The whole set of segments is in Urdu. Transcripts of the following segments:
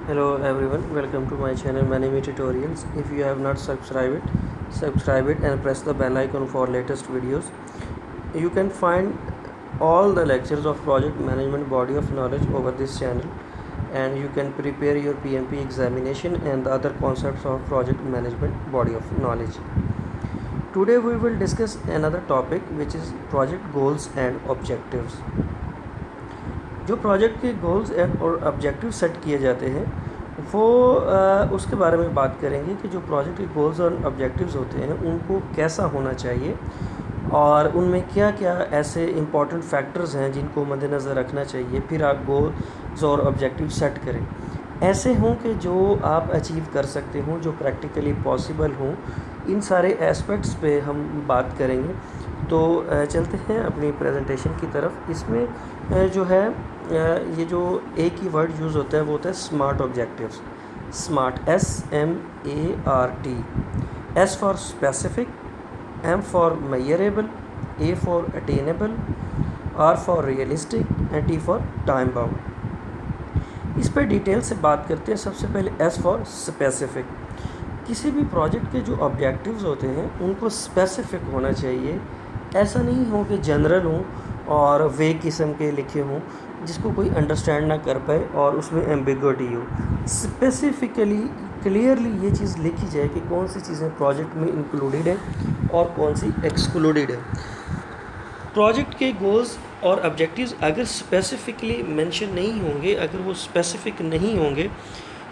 Hello everyone, welcome to my channel Manime Tutorials. If you have not subscribe it and press the bell icon for latest videos. You can find all the lectures of project management body of knowledge over this channel, and you can prepare your PMP examination and the other concepts of project management body of knowledge. Today we will discuss another topic which is project goals and objectives. جو پروجیکٹ کے گولز اور آبجیکٹیو سیٹ کیے جاتے ہیں وہ اس کے بارے میں بات کریں گے کہ جو پروجیکٹ کے گولز اور آبجیکٹیوز ہوتے ہیں ان کو کیسا ہونا چاہیے اور ان میں کیا کیا ایسے امپورٹنٹ فیکٹرز ہیں جن کو مد نظر رکھنا چاہیے، پھر آپ گولز اور آبجیکٹیو سیٹ کریں، ایسے ہوں کہ جو آپ اچیو کر سکتے ہوں، جو پریکٹیکلی پاسبل ہوں۔ ان سارے ایسپیکٹس پہ ہم بات کریں گے۔ تو چلتے ہیں اپنی پریزنٹیشن کی طرف۔ اس میں جو ہے یہ جو ایک ہی ورڈ یوز ہوتا ہے وہ ہوتا ہے smart objectives. Smart SMART، S for specific, M for measurable, A for attainable, R for realistic and T for time bound. اس پہ ڈیٹیل سے بات کرتے ہیں۔ سب سے پہلے ایس فار اسپیسیفک۔ کسی بھی پروجیکٹ کے جو آبجیکٹیوز ہوتے ہیں ان کو اسپیسیفک ہونا چاہیے، ایسا نہیں ہو کہ جنرل ہوں اور ویگ قسم کے لکھے ہوں جس کو کوئی انڈرسٹینڈ نہ کر پائے اور اس میں ایمبیگوٹی ہو۔ اسپیسیفکلی کلیئرلی یہ چیز لکھی جائے کہ کون سی چیزیں پروجیکٹ میں انکلوڈیڈ ہیں اور کون سی ایکسکلوڈیڈ ہیں۔ پروجیکٹ کے گولز اور آبجیکٹیوز اگر اسپیسیفکلی مینشن نہیں ہوں گے، اگر وہ اسپیسیفک نہیں ہوں گے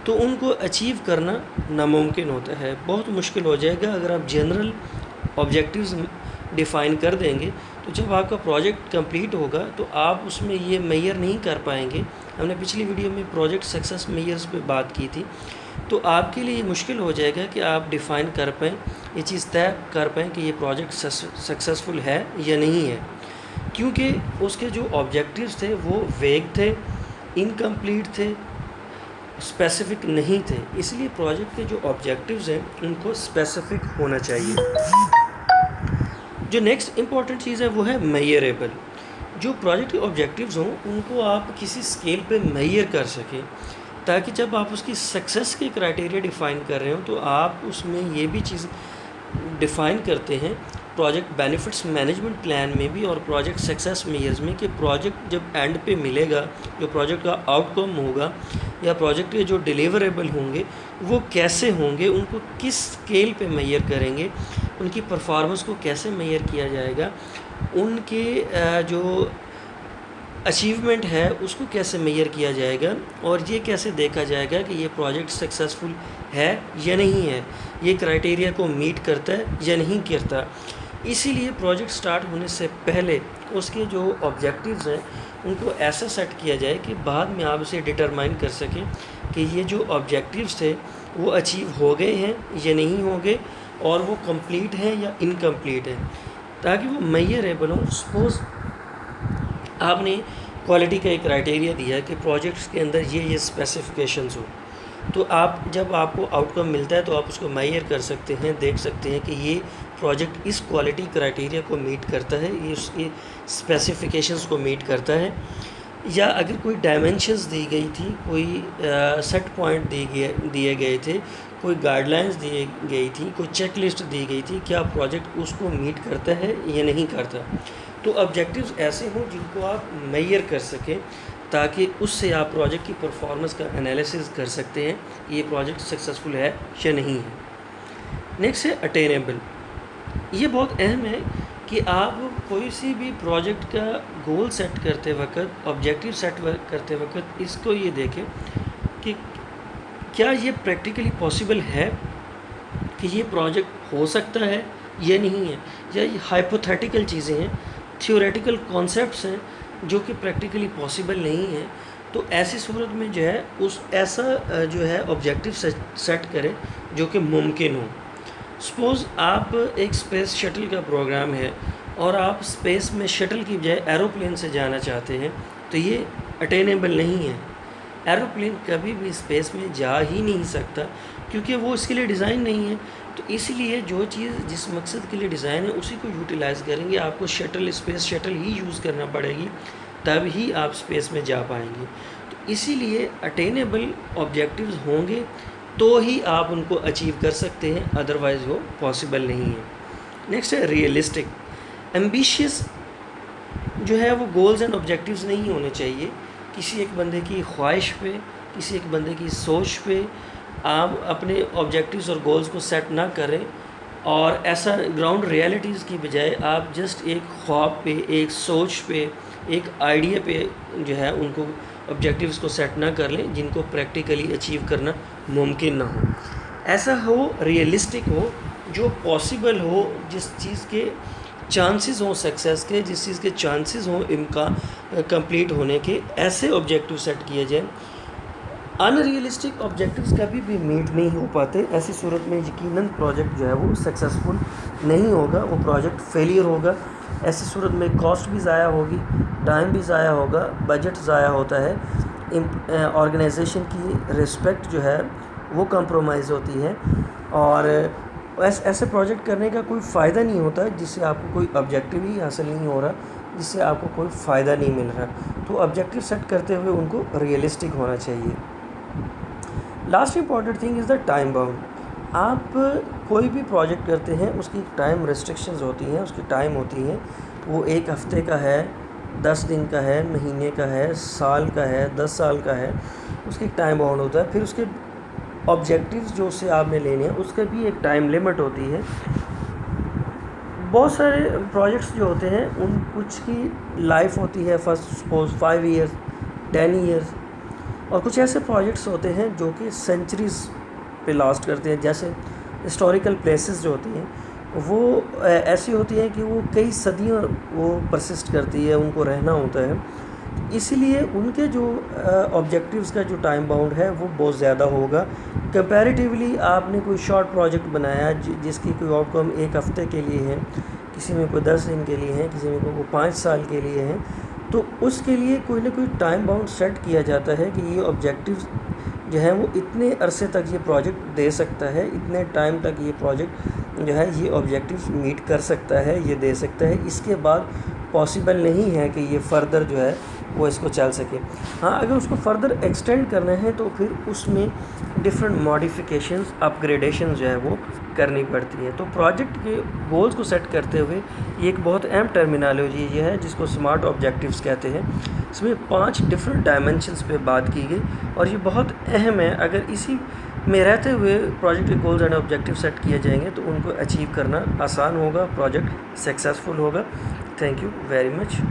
تو ان کو اچیو کرنا ناممکن ہوتا ہے، بہت مشکل ہو جائے گا۔ اگر آپ جنرل آبجیکٹیوز ڈیفائن کر دیں گے تو جب آپ کا پروجیکٹ کمپلیٹ ہوگا تو آپ اس میں یہ میئر نہیں کر پائیں گے۔ ہم نے پچھلی ویڈیو میں پروجیکٹ سکسیس میئرز پہ بات کی تھی، تو آپ کے لیے یہ مشکل ہو جائے گا کہ آپ ڈیفائن کر پائیں، یہ چیز طے کر پائیں کہ یہ پروجیکٹ سکسیسفل ہے یا نہیں ہے، کیونکہ اس کے جو آبجیکٹیوز تھے وہ ویگ تھے، انکمپلیٹ تھے، اسپیسیفک نہیں تھے۔ اس لیے پروجیکٹ کے جو آبجیکٹیوز ہیں ان کو اسپیسیفک ہونا چاہیے۔ جو نیکسٹ امپورٹنٹ چیز ہے وہ ہے میئریبل۔ جو پروجیکٹ کے آبجیکٹیوز ہوں ان کو آپ کسی اسکیل پہ میئر کر سکیں، تاکہ جب آپ اس کی سکسیس کے کرائٹیریا ڈیفائن کر رہے ہوں تو آپ اس میں یہ بھی چیز ڈیفائن کرتے ہیں پروجیکٹ بینیفٹس مینجمنٹ پلان میں بھی اور پروجیکٹ سکسیس میئرز میں، کہ پروجیکٹ جب اینڈ پہ ملے گا، جو پروجیکٹ کا آؤٹ کم ہوگا یا پروجیکٹ کے جو ڈیلیوریبل ہوں گے وہ کیسے ہوں گے، ان کو کس اسکیل پہ میئر کریں گے، ان کی پرفارمنس کو کیسے میئر کیا جائے گا، ان کے جو اچیومنٹ ہے اس کو کیسے میئر کیا جائے گا، اور یہ کیسے دیکھا جائے گا کہ یہ پروجیکٹ سکسیسفل ہے یا نہیں ہے، یہ کرائٹیریا کو میٹ کرتا ہے یا نہیں کرتا۔ اسی لیے پروجیکٹ سٹارٹ ہونے سے پہلے اس کے جو آبجیکٹیوز ہیں ان کو ایسا سیٹ کیا جائے کہ بعد میں آپ اسے ڈٹرمائن کر سکیں کہ یہ جو آبجیکٹیوز تھے وہ اچیو ہو گئے ہیں یا نہیں ہو گئے، اور وہ کمپلیٹ ہیں یا انکمپلیٹ ہیں، تاکہ وہ میئریبل ہوں۔ سپوز آپ نے کوالٹی کا ایک کرائٹیریا دیا ہے کہ پروجیکٹس کے اندر یہ اسپیسیفیکیشنز ہو، تو آپ جب آپ کو آؤٹ کم ملتا ہے تو آپ اس کو میئر کر سکتے ہیں، دیکھ سکتے ہیں کہ یہ پروجیکٹ اس کوالٹی کرائٹیریا کو میٹ کرتا ہے، یہ اس کی اسپیسیفیکیشنز کو میٹ کرتا ہے۔ یا اگر کوئی ڈائمنشنز دی گئی تھی، کوئی سیٹ پوائنٹ دیے گئے تھے، کوئی گائیڈ لائنز دی گئی تھی، کوئی چیک لسٹ دی گئی تھی، کیا پروجیکٹ اس کو میٹ کرتا ہے یا نہیں کرتا، تو آبجیکٹیوز ایسے ہوں جن کو آپ میئر کر سکیں، تاکہ اس سے آپ پروجیکٹ کی پرفارمنس کا انالیسز کر سکتے ہیں یہ پروجیکٹ سکسیسفل ہے یا نہیں ہے۔ نیکسٹ ہے اٹینیبل۔ یہ بہت اہم ہے کہ آپ کوئی سی بھی پروجیکٹ کا گول سیٹ کرتے وقت، آبجیکٹیو سیٹ کرتے وقت اس کو یہ دیکھیں کہ کیا یہ پریکٹیکلی پاسبل ہے کہ یہ پروجیکٹ ہو سکتا ہے یا نہیں ہے، یا یہ ہائپوتھیٹیکل چیزیں ہیں، تھیوریٹیکل کانسیپٹس ہیں جو کہ پریکٹیکلی پاسبل نہیں ہیں۔ تو ایسی صورت میں جو ہے ایسا جو ہے آبجیکٹیو سیٹ کریں جو کہ ممکن ہو۔ سپوز آپ ایک اسپیس شٹل کا پروگرام ہے اور آپ اسپیس میں شٹل کی بجائے ایروپلین سے جانا چاہتے ہیں، تو یہ اٹینیبل نہیں ہے۔ ایروپلین کبھی بھی اسپیس میں جا ہی نہیں سکتا کیونکہ وہ اس کے لیے ڈیزائن نہیں ہے۔ تو اس لیے جو چیز جس مقصد کے لیے ڈیزائن ہے اسی کو یوٹیلائز کریں گے، آپ کو اسپیس شٹل ہی یوز کرنا پڑے گی، تب ہی آپ اسپیس میں جا پائیں گے۔ تو اسی لیے اٹینیبل آبجیکٹیوز ہوں گے تو ہی آپ ان کو اچیو کر سکتے ہیں، ادروائز وہ پاسبل نہیں ہے۔ نیکسٹ ہے ریئلسٹک۔ ایمبیشیس جو ہے وہ گولز اینڈ آبجیکٹیوز نہیں ہونے چاہیے کسی ایک بندے کی خواہش پہ، کسی ایک بندے کی سوچ پہ آپ اپنے آبجیکٹیوز اور گولز کو سیٹ نہ کریں، اور ایسا گراؤنڈ ریئلٹیز کی بجائے آپ جسٹ ایک خواب پہ، ایک سوچ پہ، ایک آئیڈیا پہ جو ہے ان کو آبجیکٹیوز کو سیٹ نہ کر لیں جن کو پریکٹیکلی اچیو کرنا ممکن نہ ہو۔ ایسا ہو، ریئلسٹک ہو، جو پاسبل ہو، جس چیز کے چانسز ہوں سکسیس کے، جس چیز کے چانسز ہوں امکان کمپلیٹ ہونے کے، ایسے آبجیکٹیو سیٹ کیے جائیں۔ ان ریئلسٹک آبجیکٹیوز کبھی بھی میٹ نہیں ہو پاتے، ایسی صورت میں یقیناً پروجیکٹ جو ہے وہ سکسیزفل نہیں ہوگا، وہ پروجیکٹ فیلئر ہوگا۔ ایسی صورت میں کاسٹ بھی ضائع ہوگی، ٹائم بھی ضائع ہوگا، بجٹ ضائع ہوتا ہے، آرگنائزیشن کی رسپیکٹ جو ہے وہ کمپرومائز ہوتی ہے، اور ایسے پروجیکٹ کرنے کا کوئی فائدہ نہیں ہوتا جس سے آپ کو کوئی آبجیکٹیو ہی حاصل نہیں ہو رہا، جس سے آپ کو کوئی فائدہ نہیں مل رہا۔ تو آبجیکٹیو سیٹ کرتے ہوئے ان کو ریئلسٹک ہونا چاہیے۔ Last important thing is the time bound. آپ کوئی بھی پروجیکٹ کرتے ہیں اس کی ٹائم ریسٹرکشنز ہوتی ہیں، اس کی ٹائم ہوتی ہیں، وہ 1 ہفتے کا ہے، 10 دن کا ہے، مہینے کا ہے، سال کا ہے، 10 سال کا ہے، اس کی ایک ٹائم باؤنڈ ہوتا ہے۔ پھر اس کے آبجیکٹیوز جو اس سے آپ نے لینے ہیں اس کا بھی ایک ٹائم لمٹ ہوتی ہے۔ بہت سارے پروجیکٹس جو ہوتے ہیں ان کچھ کی لائف ہوتی ہے فرسٹ سپوز 5 ایئرس، 10 ایئرس، اور کچھ ایسے پروجیکٹس ہوتے ہیں جو کہ سینچریز پہ لاسٹ کرتے ہیں، جیسے ہسٹوریکل پلیسز جو ہوتی ہیں وہ ایسی ہوتی ہیں کہ وہ کئی صدیوں وہ پرسسٹ کرتی ہے، ان کو رہنا ہوتا ہے، اسی لیے ان کے جو آبجیکٹیوز کا جو ٹائم باؤنڈ ہے وہ بہت زیادہ ہوگا کمپیریٹیولی۔ آپ نے کوئی شارٹ پروجیکٹ بنایا جس کی کوئی آؤٹ کم 1 ہفتے کے لیے ہے، کسی میں کوئی 10 دن کے لیے ہے، کسی میں کوئی 5 سال کے لیے ہے، تو اس کے لیے کوئی نہ کوئی ٹائم باؤنڈ سیٹ کیا جاتا ہے کہ یہ آبجیکٹیوز جو ہیں وہ اتنے عرصے تک یہ پروجیکٹ دے سکتا ہے، اتنے ٹائم تک یہ پروجیکٹ جو ہے یہ آبجیکٹیوز میٹ کر سکتا ہے، یہ دے سکتا ہے، اس کے بعد پاسبل نہیں ہے کہ یہ فردر جو ہے وہ اس کو چل سکے۔ ہاں، اگر اس کو فردر ایکسٹینڈ کرنا ہے تو پھر اس میں ڈفرینٹ ماڈیفیکیشنز، اپ گریڈیشنز جو ہے وہ کرنی پڑتی ہے۔ تو پروجیکٹ کے گولز کو سیٹ کرتے ہوئے یہ ایک بہت اہم ٹرمینالوجی یہ ہے جس کو سمارٹ آبجیکٹیوز کہتے ہیں۔ اس میں 5 ڈفرینٹ ڈائمنشنز پہ بات کی گئی اور یہ بہت اہم ہے۔ اگر اسی میں رہتے ہوئے پروجیکٹ کے گولز اینڈ آبجیکٹیو سیٹ کیے جائیں گے تو ان کو اچیو کرنا آسان ہوگا، پروجیکٹ سکسیزفل ہوگا۔ Thank you very much.